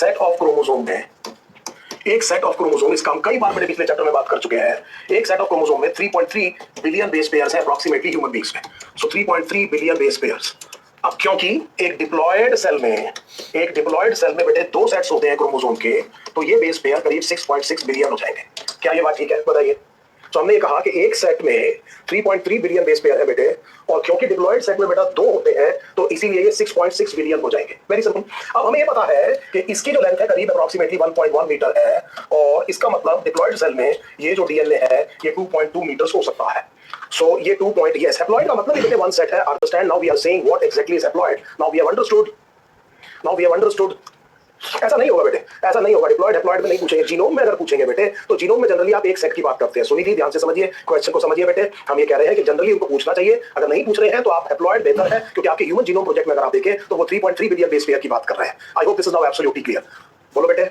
Set of chromosome में, एक set of chromosome, इसका हम कई बार बड़े पिछले चैप्टर में बात कर चुके हैं। एक सेट ऑफ क्रोमोसोम में 3.3 बिलियन बेस पेयर्स है अप्रोक्सीमेटली ह्यूमन बींग्स में। सो 3.3 बिलियन बेस पेयर्स। अब क्योंकि एक डिप्लॉयड सेल में बेटे दो सेट्स होते हैं क्रोमोसोम के, तो ये बेस पेयर करीब 6.6 बिलियन हो जाएंगे। क्या ये बात ठीक है? बताइए। तो हमने ये कहा कि एक सेट में 3.3 बिलियन बेस पेयर है बेटे, और क्योंकि डिप्लॉयड सेट में बेटा दो होते हैं तो इसीलिए ये 6.6 बिलियन हो जाएंगे। Very simple. अब हमें ये पता है कि इसकी जो लेंथ है करीब अप्रोक्सीमेटली 1.1 मीटर है, और इसका मतलब डिप्लॉयड सेल में ये जो डीएनए है ये 2.2 मीटर्स हो सकता है। सो ये 2 पॉइंट, yes, haploid का मतलब ये वन सेट है। Understand? Now we are saying what exactly is haploid. Now we have understood. ऐसा नहीं होगा बेटे, ऐसा नहीं होगा। डिप्लॉयड हैप्लॉयड में नहीं पूछेंगे, जीनोम में अगर पूछेंगे बेटे तो जीनोम में जनरली आप एक सेट की बात करते हैं। सुनिए ध्यान से समझिए, क्वेश्चन को समझिए बेटे। हम ये कह रहे हैं कि जनरली उनको पूछना चाहिए। अगर नहीं पूछ रहे हैं तो आप हैप्लॉयड बेहतर है, क्योंकि आपके ह्यूमन जीनोम प्रोजेक्ट में अगर आप देखें तो वो 3.3 बिलियन बेस पेयर की बात कर रहे हैं। I hope this is now absolutely clear. बोलो बेटे,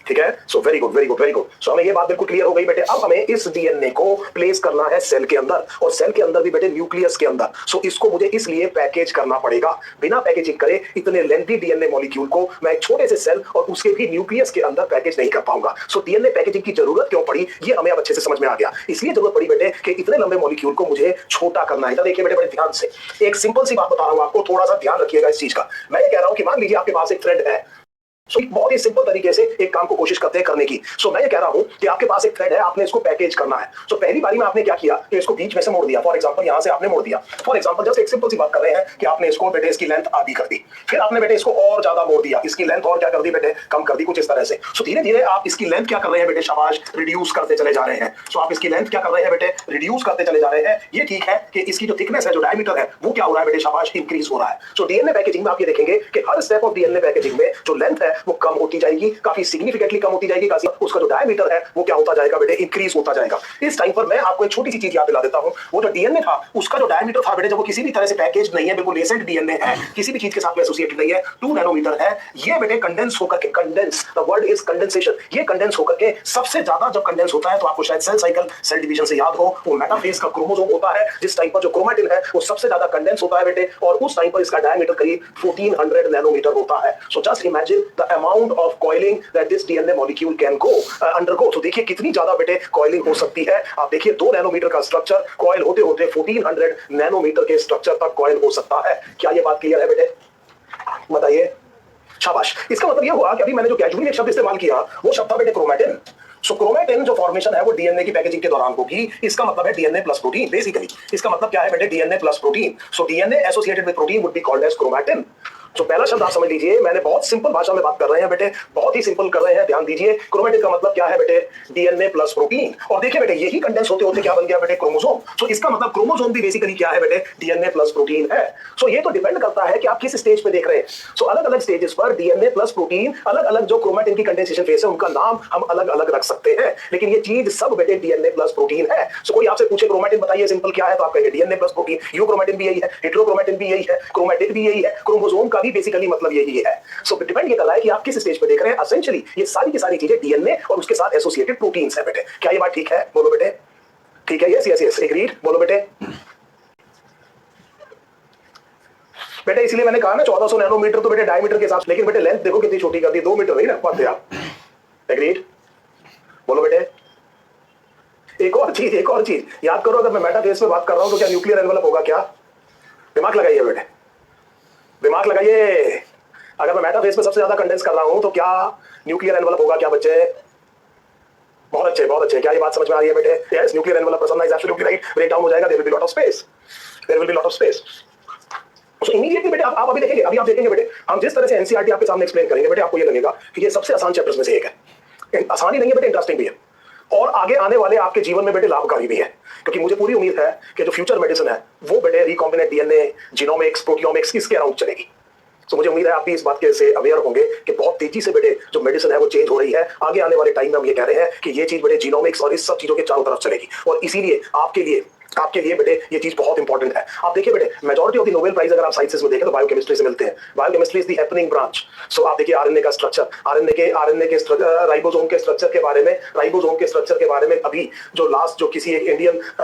ठीक है? So very good, very good, very good. So हमें ये बात बिल्कुल क्लियर हो गई बेटे। अब हमें इस डीएनए को प्लेस करना है सेल के अंदर, और सेल के अंदर भी बेटे न्यूक्लियस के अंदर। सो इसको मुझे इसलिए पैकेज करना पड़ेगा। बिना पैकेजिंग करे इतने लेंथी डीएनए मॉलिक्यूल को मैं एक छोटे से सेल और उसके भी न्यूक्लियस के अंदर पैकेज नहीं कर पाऊंगा। सो डीएनए पैकेजिंग की जरूरत क्यों पड़ी ये हमें अब अच्छे से समझ में आ गया। इसलिए जरूरत पड़ी बेटे कि इतने लंबे मॉलिक्यूल को मुझे छोटा करना है। देखिए बेटे बड़े ध्यान से, एक सिंपल सी बात बता रहा हूं आपको, थोड़ा सा ध्यान रखिएगा इस चीज का। मैं ये कह रहा हूं कि मान लीजिए आपके पास एक थ्रेड है। सो बहुत ही सिंपल तरीके से एक काम को कोशिश करते हैं करने की। सो मैं ये कह रहा हूं कि आपके पास एक थ्रेड है, आपने इसको पैकेज करना है। सो पहली बारी में आपने क्या किया कि इसको बीच में से मोड़ दिया। फॉर एग्जांपल यहां से आपने मोड़ दिया। फॉर एग्जांपल जस्ट एक सिंपल सी बात कर रहे हैं कि आपने इसको बेटे इसकी लेंथ आधी कर दी, फिर आपने बेटे इसको और ज्यादा मोड़ दिया, इसकी लेंथ और क्या कर दी बेटे, कम कर दी, कुछ इस तरह से। सो धीरे धीरे आप इसकी लेंथ क्या कर रहे हैं बेटे, शाबाश, रिड्यूस करते चले जा रहे हैं। सो आप इसकी लेंथ क्या कर रहे हैं बेटे, रिड्यूस करते चले जा रहे हैं। ये ठीक है कि इसकी जो थिकनेस है, जो डायमीटर है, वो क्या हो रहा है बेटे, शाबाश, इंक्रीज हो रहा है। सो डीएनए पैकेजिंग में आप ये देखेंगे कि हर स्टेप ऑफ डीएनए पैकेजिंग में जो लेंथ है वो कम होती जाएगी, काफी सिग्निफिकेंटली कम होती जाएगी। उसका जो डायमीटर है वो क्या होता जाएगा बेटे, इंक्रीज होता जाएगा। इस टाइम पर मैं आपको एक छोटी सी चीज याद दिला देता हूं। वो जो डीएनए था उसका जो डायमीटर था बेटे, जब वो किसी भी तरह से पैकेज नहीं है, बिल्कुल नेसेंट डीएनए है, किसी भी चीज के साथ में एसोसिएटेड नहीं है, 2 नैनोमीटर है। ये बेटे कंडेंस होकर के, condense, the word is condensation, ये कंडेंस होकर के सबसे ज्यादा जब कंडेंस होता है तो आपको शायद सेल साइकिल, सेल डिवीजन से याद हो, वो मेटाफेज का क्रोमोसोम होता है जिस टाइम पर जो क्रोमैटिन है वो सबसे ज्यादा कंडेंस होता है बेटे, और उस टाइम पर इसका डायमीटर करीब 1400 नैनोमीटर होता है। So just imagine the amount of coiling that this DNA molecule can go undergo. तो देखिए कितनी ज्यादा बेटे कॉइलिंग हो सकती है। आप देखिए 2 नैनोमीटर का स्ट्रक्चर कॉइल होते होते 1400 नैनोमीटर के स्ट्रक्चर तक कॉइल हो सकता है। क्या ये बात क्लियर है बेटे? बताइए। शाबाश। इसका मतलब ये हुआ कि अभी मैंने जो कैजुअली एक शब्द इस्तेमाल किया वो शब्द था बेटे क्रोमैटिन। सो क्रोमैटिन जो फॉर्मेशन है वो डीएनए की पैकेजिंग के दौरान होगी। इसका मतलब है डीएनए प्लस प्रोटीन। बेसिकली इसका मतलब क्या है बेटे, DNA plus protein. So DNA associated with protein would be called as chromatin. तो पहला शब्द आप समझ लीजिए, मैंने बहुत सिंपल भाषा में बात कर रहे हैं बेटे, बहुत ही सिंपल कर रहे हैं, ध्यान दीजिए। क्रोमैटिन का मतलब क्या है बेटे, डीएनए प्लस प्रोटीन। और देखिए बेटे यही कंडेंस होते होते क्या बन गया बेटे, क्रोमोसोम। सो इसका मतलब क्रोमोसोम भी बेसिकली क्या है बेटे, डीएनए प्लस प्रोटीन है। सो ये तो डिपेंड करता है कि आप किस स्टेज पे देख रहे हैं। सो अलग अलग स्टेजेस पर डीएनए प्लस प्रोटीन, अलग अलग जो क्रोमैटिन की कंडेंसेशन फेज है उनका नाम हम अलग अलग रख सकते हैं, लेकिन ये चीज सब बेटे डीएनए प्लस प्रोटीन है। सो कोई आपसे पूछे क्रोमैटिन बताइए सिंपल क्या है, तो आप कहेंगे डीएनए प्लस प्रोटीन। यूक्रोमैटिन भी यही है, हेटेरोक्रोमैटिन भी यही है, क्रोमैटिड भी यही है, क्रोमोसोम का भी बेसिकली मतलब यही है। सो डिपेंड ये कर रहा है कि आप किस स्टेज पे देख रहे हैं। एसेंशियली ये सारी की सारी चीजें डीएनए और उसके साथ एसोसिएटेड प्रोटीन्स है बेटे। क्या ये बात ठीक है? बोलो बेटे। ठीक है, यस यस यस, एग्रीड। बोलो बेटे। बेटे इसलिए मैंने कहा ना 1400 नैनोमीटर तो बेटे डायमीटर के हिसाब से, लेकिन बेटे लेंथ देखो कितनी छोटी कर दी, 2 मीटर नहीं रख पाते आप। एग्रीड। बोलो बेटे। एक और चीज याद करो, अगर मैं मेटाफेज में बात कर रहा हूं तो क्या न्यूक्लियर एनवेलप होगा? क्या दिमाग लगाइए बेटे, दिमाग लगाइए। अगर मैं मेटाफेज में सबसे ज्यादा कंडेंस कर रहा हूं तो क्या न्यूक्लियर एनवेलप होगा? क्या बच्चे? बहुत अच्छे, बहुत अच्छे। क्या ये बात समझ में आ रही है बेटे? Yes, nuclear envelope, Prasanna is absolutely right. Break down हो जाएगा, there will be lot of space, there will be lot of space. तो इमीडिएटली बेटे आप अभी देखेंगे, अभी आप देखेंगे बेटे, हम जिस तरह से एनसीईआरटी आपके सामने एक्सप्लेन करेंगे बेटे, आपको ये लगेगा कि ये सबसे आसान चैप्टर्स में से एक है। आसान ही नहीं है बेटे, इंटरेस्टिंग भी है, और आगे आने वाले आपके जीवन में बेटे लाभकारी भी है। क्योंकि मुझे पूरी उम्मीद है कि जो फ्यूचर मेडिसिन है वो बेटे रिकॉम्बिनेंट डीएनए, जीनोमिक्स, प्रोटियोमिक्स, इसके अराउंड चलेगी। तो मुझे उम्मीद है आप भी इस बात के से अवेयर होंगे कि बहुत तेजी से बेटे जो मेडिसिन है वो चेंज हो रही है। आगे आने वाले टाइम में हम ये कह रहे हैं कि ये चीज बेटे जीनोमिक्स और इस सब चीजों के चारों तरफ चलेगी, और इसीलिए आपके लिए बेटे ये चीज बहुत इंपॉर्टेंट है। आप देखिए बेटे, majority of the Nobel prize अगर आप साइंसेस में देखें तो बायोकेमिस्ट्री से मिलते हैं। Biochemistry is the happening branch. So आप देखिए आरएनए का स्ट्रक्चर, आरएनए के राइबोसोम के स्ट्रक्चर के बारे में अभी जो लास्ट जो किसी एक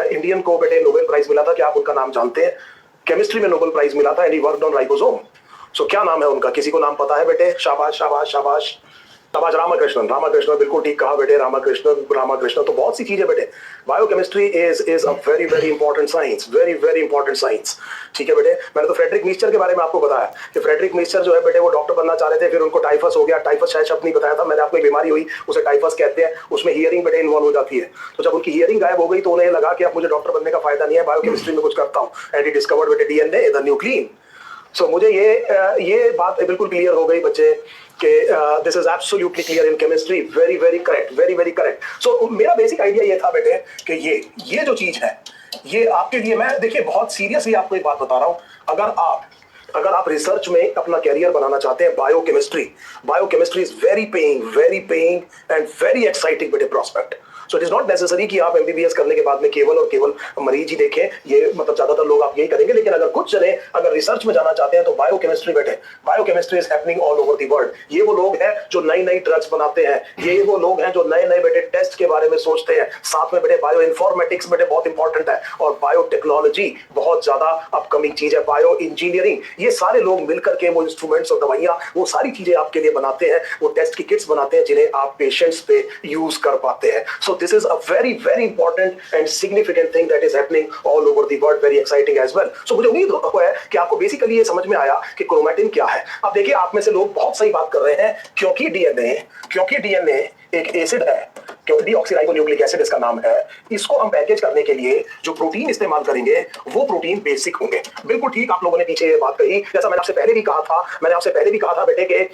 इंडियन को बेटे नोबेल प्राइज मिला था, क्या आप उनका नाम जानते हैं? केमिस्ट्री में नोबेल प्राइज मिला था, and he worked on ribosome. So क्या नाम है उनका, किसी को नाम पता है बेटे? शाबाश शाबाश शाबाश शाबाश। रामाकृष्णन, रामाकृष्णन, बिल्कुल ठीक कहा बेटे, रामाकृष्णन, रामाकृष्णन। तो बहुत सी चीजें बेटे, biochemistry is a very very important science, very very important science. ठीक है बेटे। मैंने तो फ्रेडरिक नीचर के बारे में आपको बताया कि फ्रेडरिक नीचर जो है बेटे वो डॉक्टर बनना चाह रहे थे, फिर उनको टाइफस हो गया। टाइफस शायद शब्द नहीं बताया था मैंने आपको, एक बीमारी हुई उसे टाइफस कहते हैं, उसमें हियरिंग बेटे इन्वॉल्व हो जाती है। तो जब उनकी हियरिंग गायब हो गई तो उन्हें लगा कि अब मुझे डॉक्टर बनने का फायदा नहीं है, बायोकेमिस्ट्री में कुछ करता हूँ, एंड ही डिस्कवर्ड बेटे डीएनए द न्यूक्लियन। सो मुझे ये बात बिल्कुल क्लियर हो गई बच्चे कि this is absolutely clear in chemistry, very very correct, very very correct. So मेरा बेसिक आइडिया ये था बेटे कि ये जो चीज है ये आपके लिए, मैं देखिए बहुत सीरियसली आपको एक बात बता रहा हूं, अगर आप रिसर्च में अपना कैरियर बनाना चाहते हैं, biochemistry is very paying and very exciting बेटे prospect. So it is not necessary कि आप एमबीबीएस करने के बाद में केवल और केवल मरीज ही देखें, ये मतलब ज्यादातर लोग आप यही करेंगे, लेकिन अगर कुछ जने अगर रिसर्च में जाना चाहते हैं तो बायोकेमिस्ट्री बेटे, biochemistry is happening all over the world. ये वो लोग हैं जो नई नई ड्रग्स बनाते हैं, ये वो लोग हैं जो नए नए बेटे टेस्ट के बारे में सोचते हैं, साथ में बेटे बायो इन्फॉर्मेटिक्स बेटे बहुत इंपॉर्टेंट है, और बायोटेक्नोलॉजी बहुत ज्यादा अपकमिंग चीज है, बायो इंजीनियरिंग, ये सारे लोग मिलकर के वो इंस्ट्रूमेंट्स और दवाइयां वो सारी चीजें आपके लिए बनाते हैं, वो टेस्ट की किट्स बनाते हैं जिन्हें आप पेशेंट्स पे यूज कर पाते हैं। सो this is a very very important and significant thing that is happening all over the world, very exciting as well. So मुझे उम्मीद है कि आपको बेसिकली ये समझ में आया कि क्रोमैटिन क्या है। अब देखिए आप में से लोग बहुत सही बात कर रहे हैं, क्योंकि डीएनए एक एसिड है, क्योंकि डीऑक्सीराइबोन्यूक्लिक एसिड इसका नाम है, इसको हम पैकेज करने के लिए जो प्रोटीन इस्तेमाल करेंगे वो प्रोटीन बेसिक होंगे। बिल्कुल ठीक आप लोगों ने पीछे ये बात कही, जैसा मैंने आपसे पहले भी कहा था बेटे कि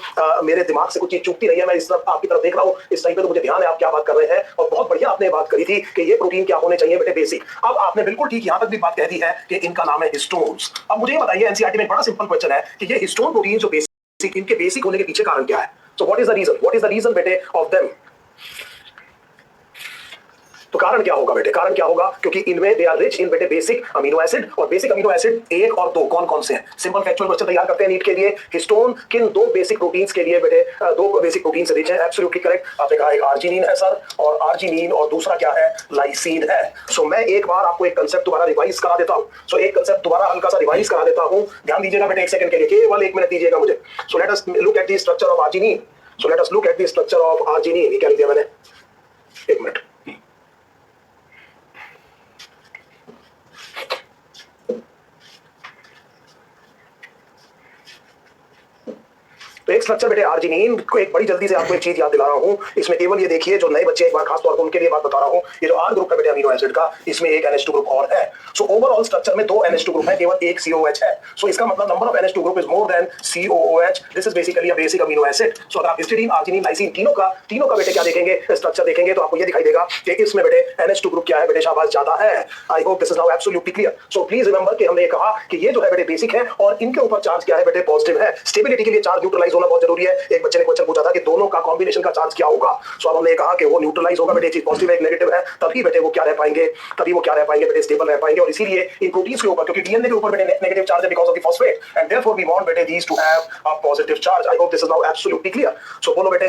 मेरे दिमाग से कुछ चीज चूकती रही है, मैं इस तरफ आपकी तरफ देख रहा हूं इस टाइम पे, तो मुझे ध्यान है आप क्या बात कर रहे हैं, और बहुत बढ़िया आपने बात करी थी कि ये प्रोटीन क्या होने चाहिए बेटे, बेसिक। अब आपने बिल्कुल ठीक यहां तक भी बात कह दी है कि इनका नाम है हिस्टोन्स। अब मुझे ये बताइए, एनसीईआरटी में बड़ा सिंपल क्वेश्चन है कि ये हिस्टोन प्रोटीन जो बेसिक, इनके बेसिक होने के पीछे कारण क्या है? So what is the reason बेटे ऑफ देम? तो कारण क्या होगा बेटे, कारण क्या होगा? क्योंकि इनमें दे आर रिच इन बेटे बेसिक अमीनो एसिड, और बेसिक अमीनो एसिड 1 और 2 कौन कौन से हैं? सिंपल फैक्चुअल क्वेश्चन तैयार करते हैं नीट के लिए। हिस्टोन किन 2 बेसिक प्रोटीन्स के लिए बेटे 2 बेसिक प्रोटीन से रिच है? एब्सोल्युटली करेक्ट, आपने कहा एक आर्जिनिन है सर, और आर्जिनिन, और दूसरा क्या है? लाइसिन है। सो मैं एक बार आपको एक कंसेप्ट दोबारा रिवाइज करा देता हूं। सो एक कंसेप्ट दोबारा हल्का सा रिवाइज करा देता हूं, ध्यान दीजिएगा बेटे, 1 सेकंड के लिए, केवल 1 मिनट दीजिएगा मुझे। So let us look at the structure of arginine. ये क्या लिख दिया मैंने? 1 मिनट। तो एक स्ट्रक्चर बेटे आर्जिनिन को, एक बड़ी जल्दी से आपको एक चीज याद दिला रहा हूं, इसमें केवल ये देखिए, जो नए बच्चे एक बार खास तौर पर उनके लिए बात बता रहा हूं, ये जो आर ग्रुप है बेटे अमीनो एसिड का, इसमें एक NH2 ग्रुप और है। सो ओवरऑल स्ट्रक्चर में 2 NH2 ग्रुप है, केवल एक COOH है। सो इसका मतलब number of NH2 group is more than COOH। This is basically a basic amino acid. So अगर आप हिस्टीडीन, आर्जिनिन, लाइसिन तीनों का बेटे क्या देखेंगे, स्ट्रक्चर देखेंगे, तो आपको ये दिखाई देगा कि इसमें बेटे NH2 ग्रुप क्या है बेटे, शाबाश, ज्यादा है। आई hope this is now absolutely clear. So please remember कि हमने कहा कि ये जो है बेटे बेसिक है, और इनके ऊपर चार्ज क्या है बेटे, पॉजिटिव है। स्टेबिलिटी के लिए चार्ज न्यूट्रलाइज होना बहुत जरूरी है। एक बच्चे ने क्वेश्चन पूछा था कि दोनों का कॉम्बिनेशन का चार्ज क्या होगा। सो अब हमने कहा कि वो न्यूट्रलाइज होगा बेटे, चीज पॉजिटिव है एक नेगेटिव है, तभी बेटे वो क्या रह पाएंगे, बेटे स्टेबल रह पाएंगे। और इसीलिए इन प्रोटीन्स के ऊपर, क्योंकि डीएनए के ऊपर बेटे नेगेटिव चार्ज है because of the phosphate, and therefore we want बेटे these to have a positive charge. I hope this is now absolutely clear. So बोलो बेटे,